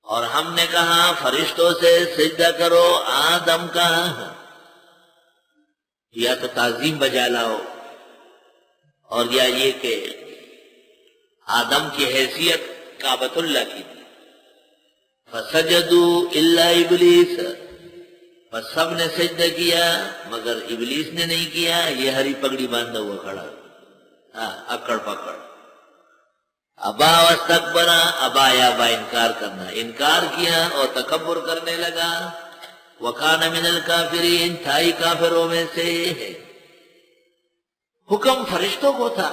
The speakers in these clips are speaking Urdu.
اور ہم نے کہا فرشتوں سے سجدہ کرو آدم کا، یا تو تعظیم بجا لاؤ، اور یا یہ کہ آدم کی حیثیت کعبۃ اللہ کی تھی۔ فسجدوا الا ابلیس، بس سب نے سجدہ کیا مگر ابلیس نے نہیں کیا۔ یہ ہری پگڑی باندھا ہوا کھڑا، اکڑ پکڑ، ابا واستکبر، ابا یا با انکار کرنا، انکار کیا اور تکبر کرنے لگا۔ وکان من الکافرین، تھا ہی کافروں میں سے۔ حکم فرشتوں کو تھا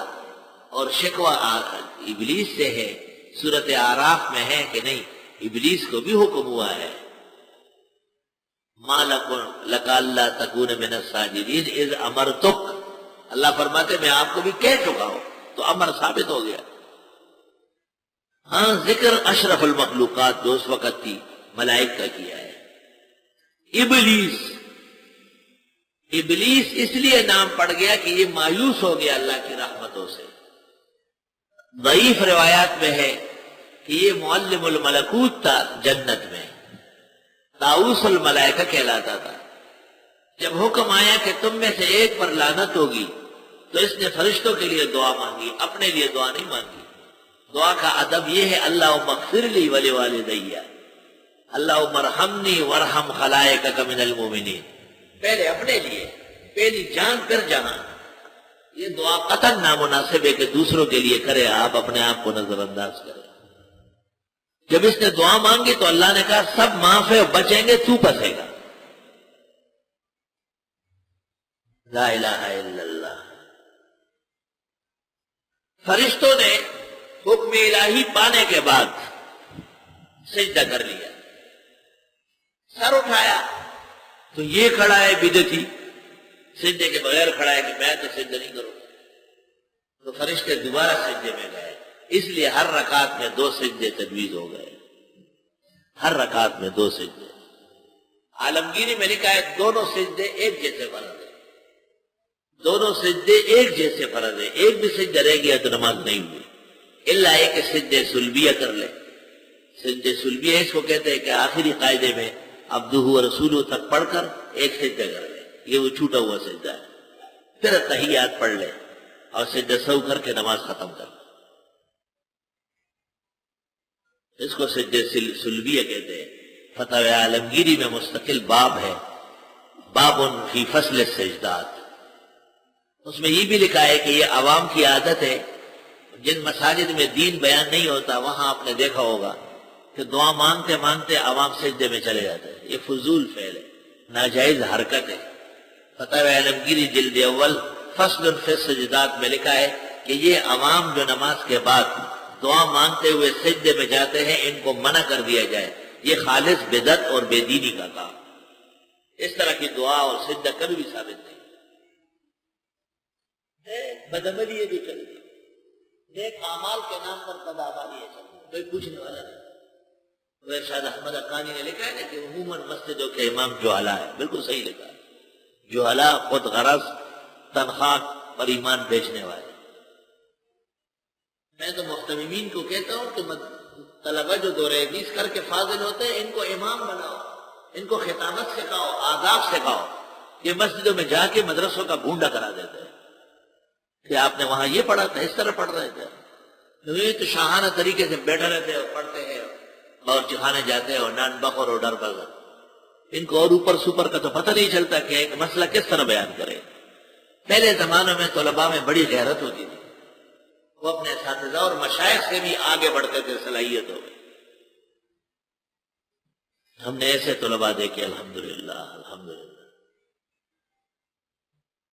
اور شکوہ ابلیس سے ہے۔ سورۃ اعراف میں ہے کہ نہیں، ابلیس کو بھی حکم ہوا ہے، ما لک الا تکون من الساجدین اذ امرتک، اللہ فرماتے میں آپ کو بھی کہہ چکا ہوں، تو امر ثابت ہو گیا۔ ہاں، ذکر اشرف المخلوقات جو اس وقت تھی ملائکہ کا کیا ہے۔ ابلیس اس لیے نام پڑ گیا کہ یہ مایوس ہو گیا اللہ کی رحمتوں سے۔ ضعیف روایات میں ہے کہ یہ معلم الملکوت تھا جنت میں، طاؤس الملائکہ کہلاتا تھا۔ جب حکم آیا کہ تم میں سے ایک پر لعنت ہوگی تو اس نے فرشتوں کے لیے دعا مانگی، اپنے لیے دعا نہیں مانگی۔ دعا کا ادب یہ ہے اللہم اغفر لی ولوالدی، اللہم ارحمنی وارحم خلائقک من المؤمنین، پہلے اپنے لیے، پہلی جان پھر جہاں۔ یہ دعا قطعاً نامناسب ہے کہ دوسروں کے لیے کرے، آپ اپنے آپ کو نظر انداز کریں۔ جب اس نے دعا مانگی تو اللہ نے کہا سب معاف ہے، بچیں گے، تو پھنسے گا۔ لا الہ الا اللہ۔ فرشتوں نے حکم الہی پانے کے بعد سجدہ کر لیا، سر اٹھایا تو یہ کھڑا ہے بدعتی، سجدے کے بغیر کھڑا ہے کہ میں تو سجدہ نہیں کروں، تو فرشتے دوبارہ سجدے میں گئے۔ اس لیے ہر رکعت میں 2 سجدے تجویز ہو گئے، ہر رکعت میں 2 سجدے۔ عالمگیری میں لکھا ہے دونوں سجدے ایک جیسے فرض ہے، دونوں سجدے ایک جیسے فرض ہے، ایک بھی سجدہ رہ گیا تو نماز نہیں ہوئی، الا ایک سجدے سلبیہ کر لے۔ سجدے سلبیہ اس کو کہتے ہیں کہ آخری قاعدے میں عبدہ و رسولہ تک پڑھ کر ایک سجدہ کر لے، یہ وہ چھوٹا ہوا سجدہ ہے، پھر تحیات پڑھ لے اور سجدہ سہو کر کے نماز ختم کر، اس کو سجدے سلبیہ کہتے ہیں۔ فتاوی عالمگیری میں مستقل باب ہے، باب فی فصل السجدات، اس میں یہ بھی لکھا ہے کہ یہ عوام کی عادت ہے، جن مساجد میں دین بیان نہیں ہوتا وہاں آپ نے دیکھا ہوگا کہ دعا مانگتے مانگتے عوام سجدے میں چلے جاتے ہیں، یہ فضول فعل ہے، ناجائز حرکت ہے۔ فتاوی عالمگیری جلد اول فصل فی السجدات میں لکھا ہے کہ یہ عوام جو نماز کے بعد دعا مانگتے ہوئے سجدے میں جاتے ہیں ان کو منع کر دیا جائے، یہ خالص بدعت اور بے دینی کا کام، اس طرح کی دعا اور سجدہ کبھی بھی ثابت نہیں ہے۔ بدعملی یہ بھی چل گئی، نیک اعمال کے نام پر بدعملی ہے، کوئی پوچھنے والا نہیں۔ ارشاد احمد حقانی نے لکھا ہے نا کہ عموماً مسجدوں کے امام جوہلا ہے، بالکل صحیح لکھا ہے، جوہلا خود غرض تنخواہ پر ایمان بیچنے والے۔ میں تو محتممین کو کہتا ہوں کہ طلبہ جو دورہ حدیث کر کے فاضل ہوتے ہیں ان کو امام بناؤ، ان کو خطابت سکھاؤ، آداب سکھاؤ۔ یہ مسجدوں میں جا کے مدرسوں کا بھونڈا کرا دیتے ہیں کہ آپ نے وہاں یہ پڑھا تھا، اس طرح پڑھ رہے تھے، یہ تو شاہانہ طریقے سے بیٹھے رہتے ہیں اور پڑھتے ہیں اور چکھانے جاتے ہیں اور نان بخور اور ڈر بغیر، ان کو اور اوپر سوپر کا تو پتہ نہیں چلتا کہ ایک مسئلہ کس طرح بیان کرے۔ پہلے زمانوں میں طلباء میں بڑی غیرت ہوتی تھی، وہ اپنے اساتذہ اور مشائخ سے بھی آگے بڑھتے تھے، صلاحیت ہو گئی۔ ہم نے ایسے طلباء دیکھے الحمدللہ الحمدللہ۔